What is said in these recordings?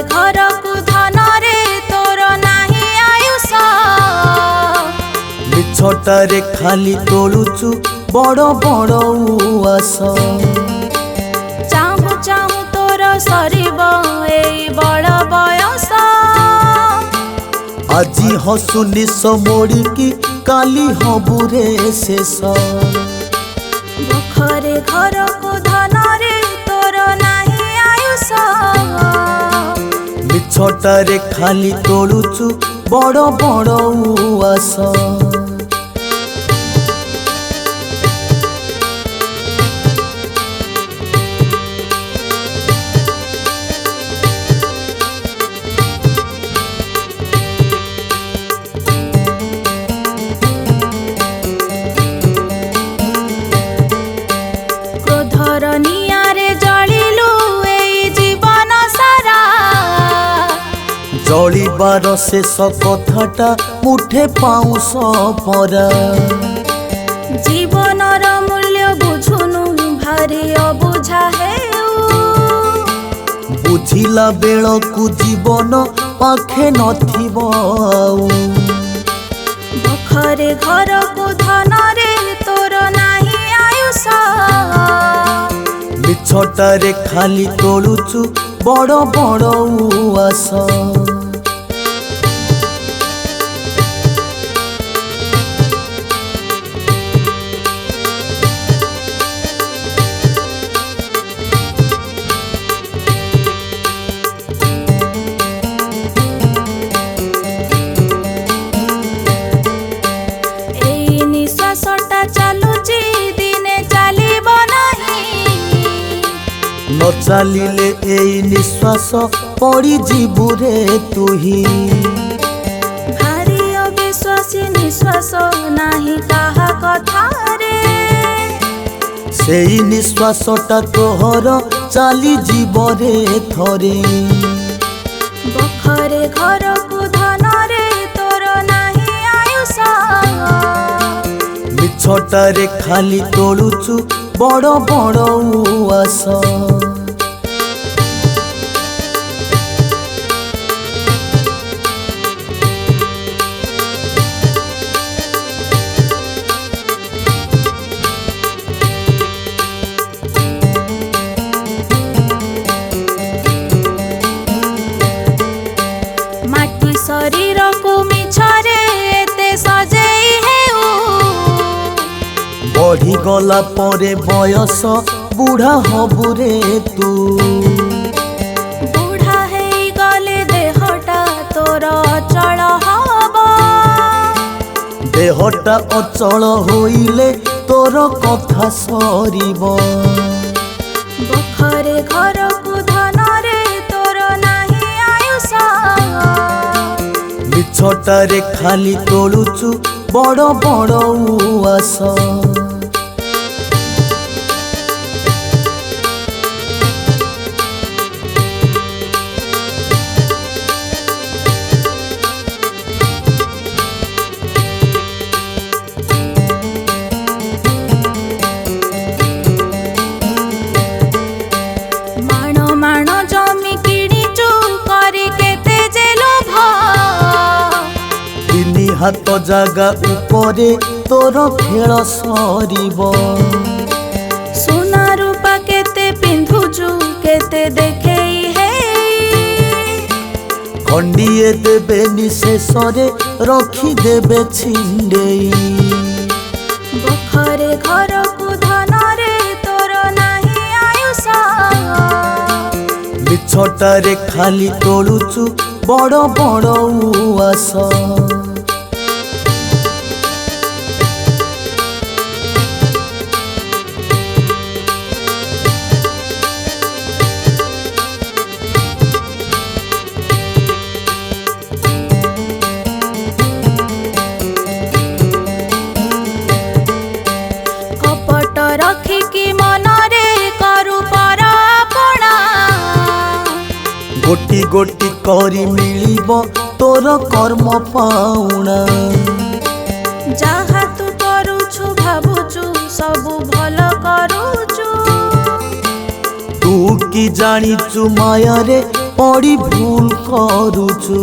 घर को धन रे तोर नाही आयुष मिछटारे खाली तोलुचु बड़ बड़ उआस चाहू चाहू तोर सरीब एई बड़ बयस आजी हसु निश मोड़िकी काली हबुरे शेष बखरे घर को धन रे तोर नाही आयुष मिछटारे खाली तोलुचु बड़ बड़ उआस क्रोधर नियारे जलिलु एई जीवन सारा जलिबार शेष कथाटा मुठे पाउस परा जीवनर मूल्य बुझुनु भारी अबुझा हेउ बुझिला बेलकु जीवन पाखे नथिब आउ बखरे घर को धन रे तोर नाही आयुष मिछटारे खाली तोलुचु बड़ बड़ उआस एई निश्वासटा चालुची दिने चालिब नाही न चलिले एई निश्वास पड़ी जीवुरे तुही भारी अविश्वासी निश्वास नाही काहा कथा रे सेई निश्वासटा तोहर चाली जीवरे थरे बखरे घर को धन रे तोर नाही आयुष मिछटारे खाली तोलुचु बड़ बड़ उआस माटी शरीर को मिछरे एते सजेई हेउ बढ़ी गला परे बयस बुढ़ा हबुरे तू बुढ़ा हेई गले देहटा तोर अचल हब देहटा अचल होइले तोर कथा सरीब बखरे घर को धन रे तोर नाही आयुष मिछटारे खाली तोलुचु बड़ बड़ उआस माण माण जमी किणीचु करी केते जे लोभ तिनी हाथ जागा उपरे तोर खेल सरीब सुना रूपा केते पिंधुचु केते देखेई हे खंडिए देबे निशेषरे रखी देबे छिंडेई बखरे घर को धन रे तोर नाही आयुष मिछटारे खाली तोलुचु बड़ बड़ उआस कपट रखिकी मन रे करू पर आपणा गोटी गोटी करी मिलिब तोर कर्म पाउना जहा तू करुछु भाबुछु सबु भल करुछु तू की जानिचु माया रे पड़ी भूल करुचु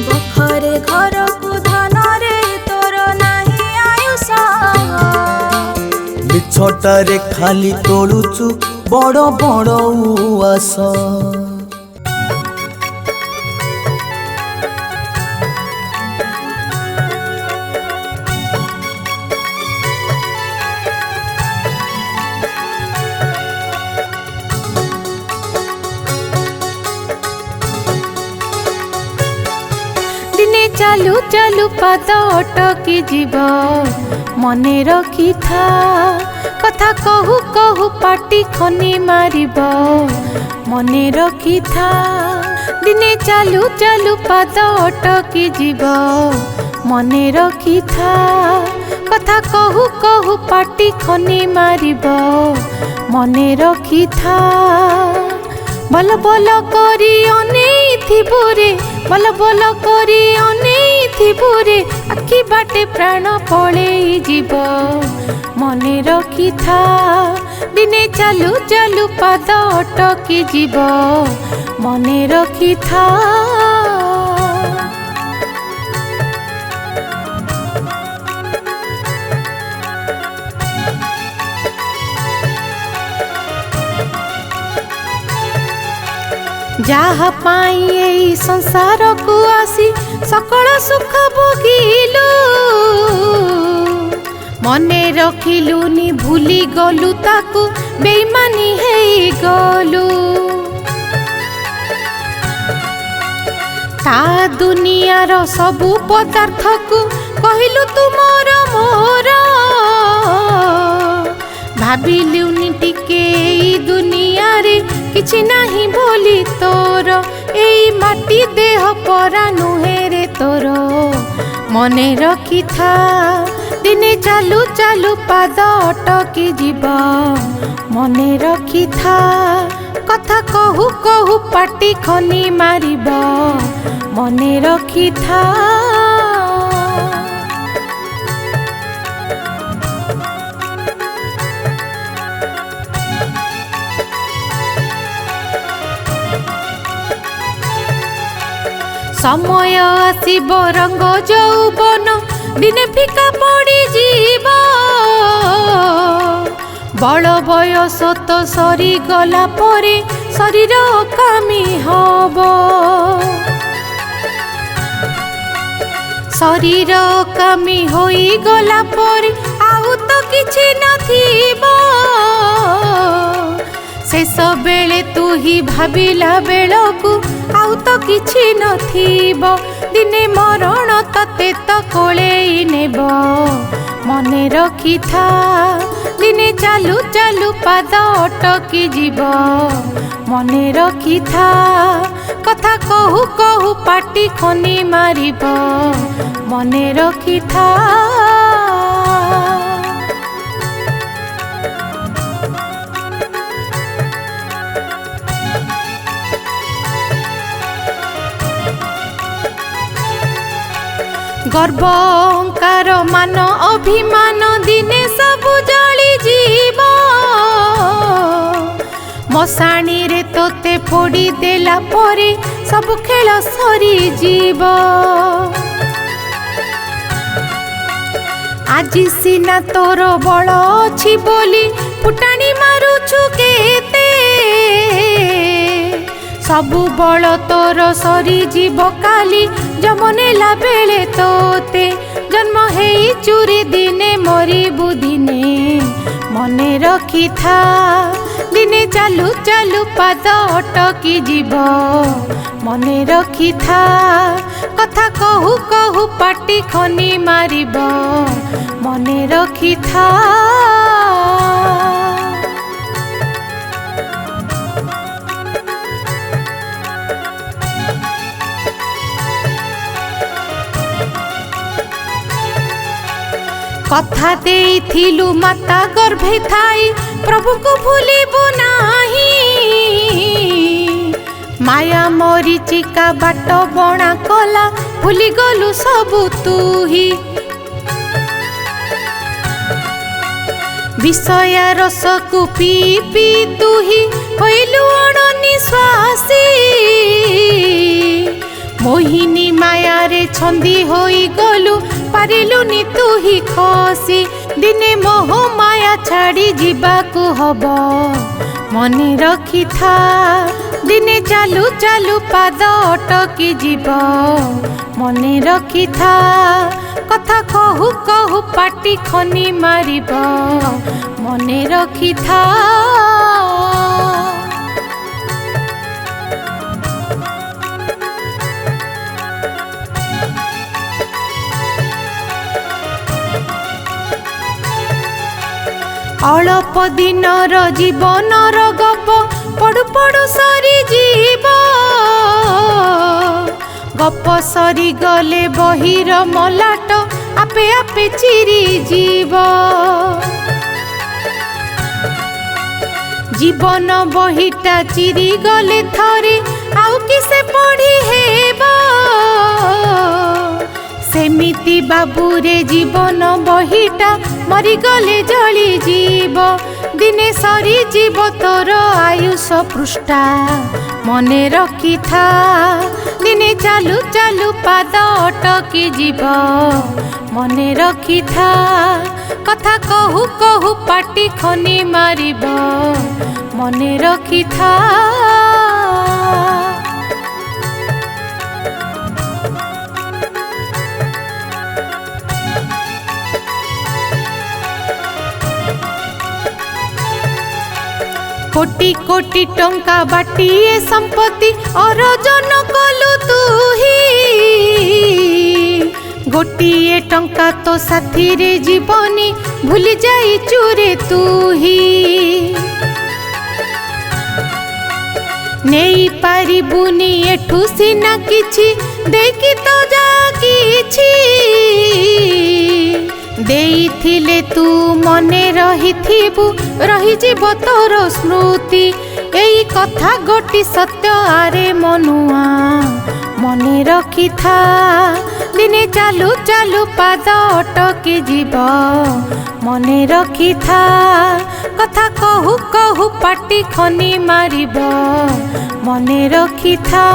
बखरे घर को धन रे तोर नाही आयुष मिछटारे खाली तोड़ुचु बड़ बड़ उआस दिने चालू चालू पाद अटकी जीव मने रखी था कथा कहू कहू पाटी खनी मारिब मने रखी था दिने चालू चालू पाद अटकी जीव मने रखी था कथा कहू कहू पाटी खनी मारिब मने रखी था बल बल करी अनेइथिबु रे बल बल करी अनेइथिबु रे आखि बाटे प्राण पळेई जीव मने रखी था दिने चालू चालू पाद अटकी जीव मने रखी था जहा पाई एई संसार को आसी सकल सुख भोगिलु मने रखिलुनी भूली गलु ताकू बेईमानी हेई गलु ता दुनियार सबु पदार्थ को कहिलु तुमर मोर भाबिलुनी टिके एई दुनिया रे किछि नाही बोली तोर एई माटी देह परा नुहे रे तोर मने रखी था दिने चालू चालू पाद अटकी जीव मने रखी था कथा कहू कहू पाटी खनी मारिब मने रखी था समय आसीब रंग यौवन दिने फिका पड़ी जीव बल बयस तो सरी गला परे शरीर कामी हब शरीर कामी होई गला परे आउ तो किछि नथिब शेष बेले तू ही भाबिला बेलकू आउ तो किछि नथिब दिने मरण तते तो कोलेई नेब मने रखी था दिने चालू चालू पाद अटकी जीव मने रखी था कथा कहू कहू पाटी खनी मारिब मने रखी था गर्व अहंकार मान अभिमान दिने सबु जली जीव मशाणी रे तोते फोड़ी देला परे सब खेल सरी जीव आज सीना तोर बल अछि बोली फुटाणी मारुछु केते सबु बल तोर सरी जीव काली जमनेला बेले तोते जन्म हेई चूरी दिने मरिबु दिने मने रखी था दिने चालू चालू पाद अटकी जीव मने रखी था कथा कहू कहू पाटी खनी मारिब मने रखी था कथा देइथिलु माता गर्भे थाई प्रभु को भूलिबु नाही माया मरीचिका बाट बणा कला भूली गलु सबु तुही विषया रस को पी पी तुही হইলু অণনিশ্বাসী মোহিনী মায়ারে ছন্দি হই গলু পারিলুনি তুহি খসি দিনে মোহ মায়া ছাড়ি ଯିବାକୁ হব মনে রখিথা দিনে চালু চালু পাদ অটকি যাব মনে রখিথা কথা কহু কহু পাটি খনি মারিব মনে রখিথা অল্প দিনর জীবনর গপ পড়ু পড়ু সরি যাব গপ সরি গলে বহির মলাট আপে আপে চিরি যাব জীবন বহিটা চিরি গলে থরে আউ কিসে পড়ি হেব সেমিতি বাবুরে জীবন বহিটা মরিগলে জলি যাব দিনে সরি যাব তোর আয়ুষ পৃষ্ঠা মনে রখিথা দিনে চালু চালু পাদ অটকি যাব মনে রখিথা কথা কহু কহু পাটি খনি মারিব মনে রখিথা কোটি কোটি টঙ্কা বাটিয়ে সম্পত্তি অর্জন কলু তুহি গোটিয়ে টঙ্কা তো সাথীরে জীবনী ভুলি যাই চুরে তুহি নেই পারিবুনি এঠু সিনা কিছু দেখি তো যা কিছু ଦେଇଥିଲେ ତୁ ମନେ ରହିଥିବୁ ରହିଯିବ ତୋର ସ୍ମୃତି ଏଇ କଥା ଗୋଟି ସତ୍ୟ ଆରେ ମନୁଆ ମନେ ରଖିଥା ଦିନେ ଚାଲୁ ଚାଲୁ ପାଦ ଅଟକି ଯିବ ମନେ ରଖିଥା କଥା କହୁ କହୁ ପାଟି ଖନି ମାରିବ ମନେ ରଖିଥା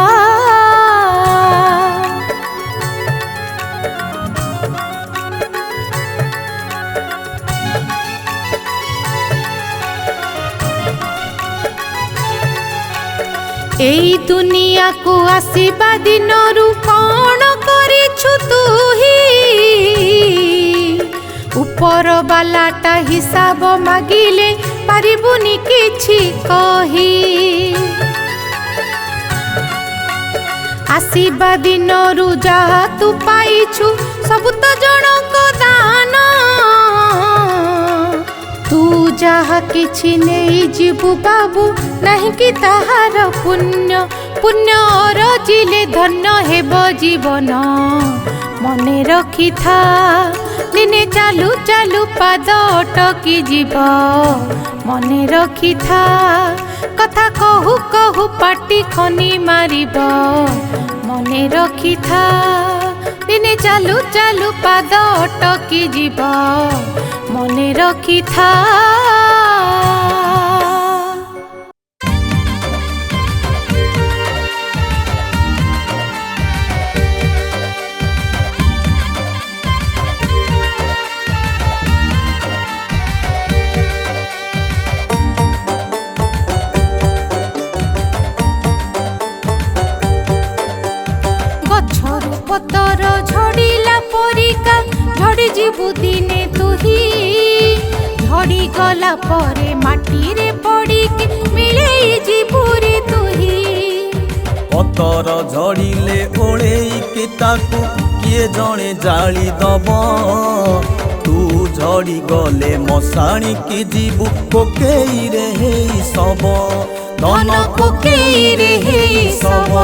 এই দুনিয়াকু আসিবা দিনরু কণ করিছু তুহি উপর বালাটা হিসাব মাগিলে পারিবুনি কিছু কহি আসিবা দিনরু যাহা তু পাইছু সবু তো জনক দান তু যাহা কিছু নেই ଯିବୁ বাবু नहीं कि ताहार पुण्य पुण्य रचिले धन्य हेब जीवन मने रखिथा दिने चालू चालू पाद अटकी जीव मने रखिथा कथा कहू कहू पाटी खनी मारिब मने रखिथा दिने चालू चालू पाद अटकी जीव मने रखिथा पतर झड़िला परिका झड़ी जीवु दिने तुही झड़ी गला परे माटी रे पड़ी के मिले जीवु रे तुही पतर झड़िले ओळेई के ताकू किए जणे जाली दब तू झड़ी गले मशाणी के जीवु कोकेई रे हेई सब धन कोकेई रे हेई सब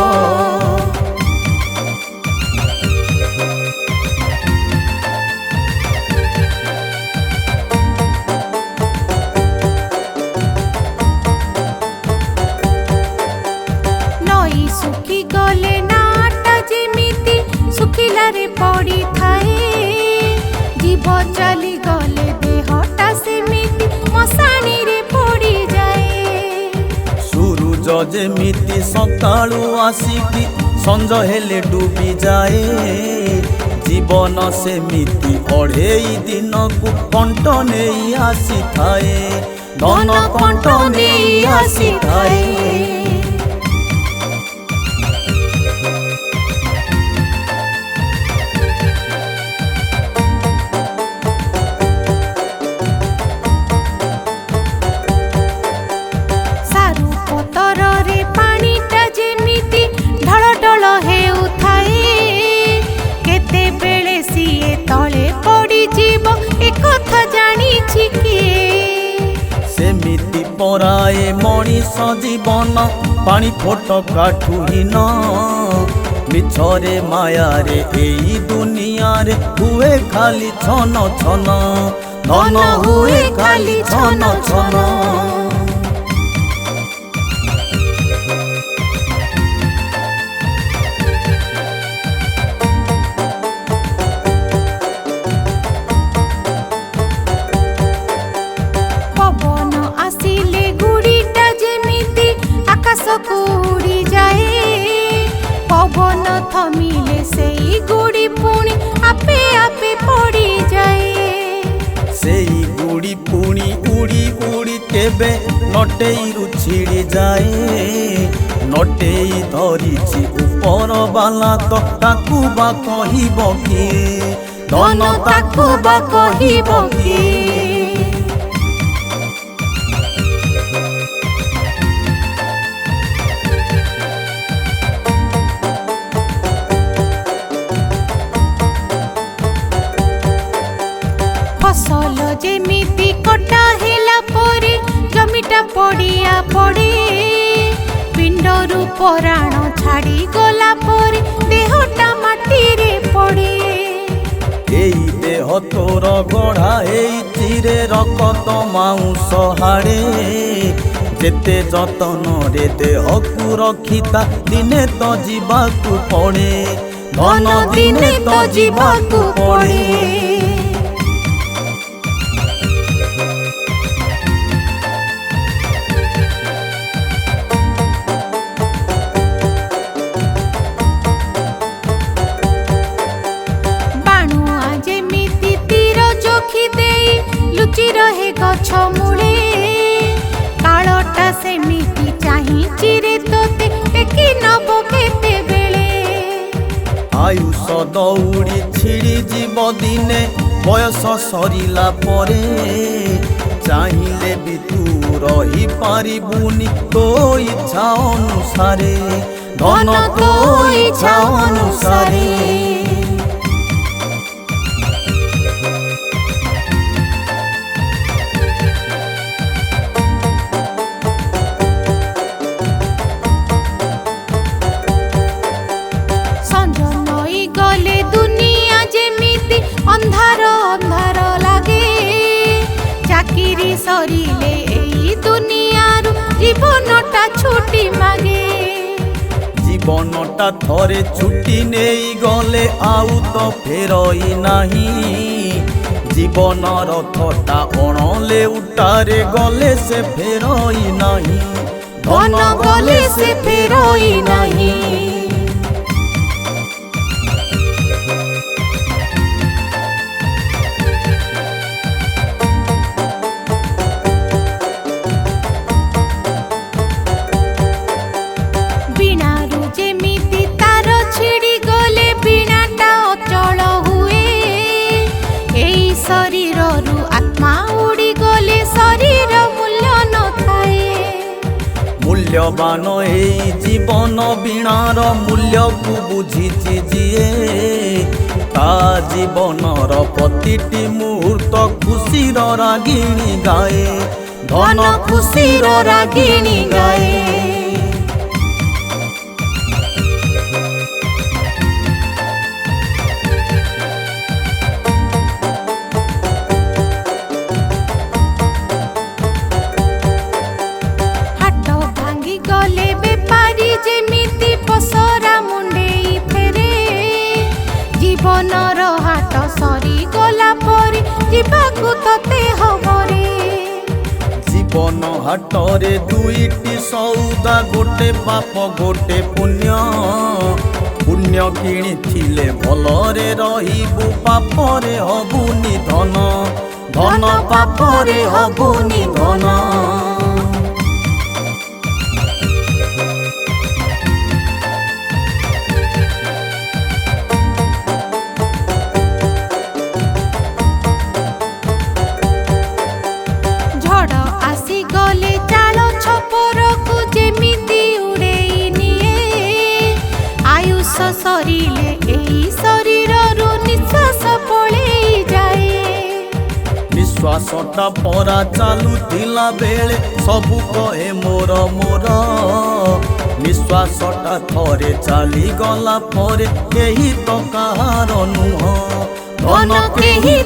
सुखी गले नाटा जेमिति सुखिला रे पड़ी थाए जीव चली गले देहटा सेमिति मशाणी रे पड़ी जाए ଯେମିତି ସକାଳୁ ଆସିକି ସଞ୍ଜ ହେଲେ ଡୁବି ଯାଏ ଜୀବନ ସେମିତି ଅଢ଼େଇ ଦିନକୁ କଣ୍ଟ ନେଇ ଆସିଥାଏ ଧନ କଣ୍ଟ ନେଇ ଆସିଥାଏ। ସାରୁ ପତରରେ ପାଣିଟା ଯେମିତି ଢଳ ଢଳ ହେଉଥାଏ କେତେବେଳେ ସିଏ ତଳେ ପଡ଼ିଯିବ ଏକଥା ଜାଣିଛି କିଏ? ସେମିତି ପରାଏ ମଣିଷ ଜୀବନ ପାଣି ଫୋଟକାଠୁ ହୀନ ମିଛରେ ମାୟାରେ ଏଇ ଦୁନିଆରେ ହୁଏ ଖାଲି ଛନ ଛନ ଧନ ହୁଏ ଖାଲି ଛନ ଛନ। ପବନ ଆସିଲେ ଗୁଡ଼ିଟା ଯେମିତି ଆକାଶକୁ ଉଡ଼ି ଯାଏ ପବନ ଥମିଲେ ସେଇ ଗୁଡ଼ି ପୁଣି ଆପେ ଆପେ ପଡ଼ିଯାଏ। ସେଇ ଗୁଡ଼ି ପୁଣି ଉଡ଼ି ଉଡ଼ି କେବେ ନଟେଇରୁ ଛିଡ଼ି ଯାଏ ନଟେଇ ଧରିଛି ଉପର ବାଲା ତ ତାକୁ ବା କହିବ କିଏ ଧନ ତାକୁ ବା କହିବ କିଏ? ଫସଲ ଯେମିତି କଟା ହେଲା ପରେ ଜମିଟା ପଡ଼ିଆ ପଡ଼େ ପିଣ୍ଡରୁ ପରାଣ ଛାଡ଼ି ଗଲା ପରେ ଦେହଟା ମାଟିରେ ପଡ଼େ। ଏଇ ଦେହ ତୋର ଗଢ଼ା ହେଇଚିରେ ରକତ ମାଉଁସ ହାଡ଼େ ଯେତେ ଯତନରେ ଦେହକୁ ରଖିତା ଦିନେ ତ ଯିବାକୁ ପଡ଼େ ଧନ ଦିନେ ତ ଯିବାକୁ ପଡ଼େ। ବାଣୁଆ ଯେମିତି ତୀର ଜୋଖି ଦେଇ ଲୁଚି ରହେ ଗଛ ମୂଳେ କାଳଟା ସେମିତି ଚାହିଁଚିରେ ତୋତେ ଟେକି ନବ କେତେବେଳେ। ଆୟୁଷ ଦଉଡ଼ି ଛିଡ଼ି ଯିବ ଦିନେ ବୟସ ସରିଲା ପରେ ଚାହିଁଲେ ବି ତୁ ରହିପାରିବୁନି ତୋ ଇଚ୍ଛା ଅନୁସାରେ ଧନ ତୋ ଇଚ୍ଛା ଅନୁସାରେ। ସଞ୍ଜ ନଈ ଗଲେ ଦୁନିଆ ଯେମିତି ଅନ୍ଧାର ଅନ୍ଧାର ଲାଗେ ଚାକିରି ସରିଲେ ଏଇ ଦୁନିଆରୁ ଜୀବନଟା ଛୁଟି ମାଗେ। ଜୀବନଟା ଥରେ ଛୁଟି ନେଇ ଗଲେ ଆଉ ତ ଫେରଇ ନାହିଁ ଜୀବନ ରଥଟା ଅଣଲେ ଉଟାରେ ଗଲେ ସେ ଫେରଇ ନାହିଁ ଧନ ଗଲେ ସେ ଫେରଇ ନାହିଁ। ବୀଣାରୁ ଯେମିତି ତାର ଛିଡ଼ି ଗଲେ ବୀଣାଟା ଅଚଳ ହୁଏ ଏଇ ଶରୀରରୁ ଆତ୍ମା ଉଡ଼ି ଗଲେ ଶରୀର ମୂଲ୍ୟ ନଥାଏ। ମୂଲ୍ୟବାନ ଏଇ ଜୀବନ ବୀଣାର ମୂଲ୍ୟକୁ ବୁଝିଛି ଯିଏ ତା ଜୀବନର ପ୍ରତିଟି ମୁହୂର୍ତ୍ତ ଖୁସିର ରାଗିଣୀ ଗାଏ ଧନ ଖୁସିର ରାଗିଣୀ ଗାଏ। ହାଟ ଭାଙ୍ଗି ଗଲେ ବେପାରୀ ଯେମିତି ପସରା ମୁଣ୍ଡେଇ ଫେରେ ଜୀବନର ହାଟ ସରିଗଲା ପରେ ଯିବାକୁ ତତେ ହବରେ जीवन हाटरे दुईटी सौदा गोटे पाप गोटे पुण्य पुण्य किणिथिले भलरे रहिबु पापरे हबुनि धन धन पापरे हबुनि धन। झड़ आसी गले चाल छपर को जेमिति उड़ेई निए आयुष सरिले एई शरीररु निश्वास पळेई जाए। निश्वासटा परा चालुथिला बेले सबु कहे मोर मोर निश्वासटा थरे चाली गला परे केही तो काहार नुह धन केही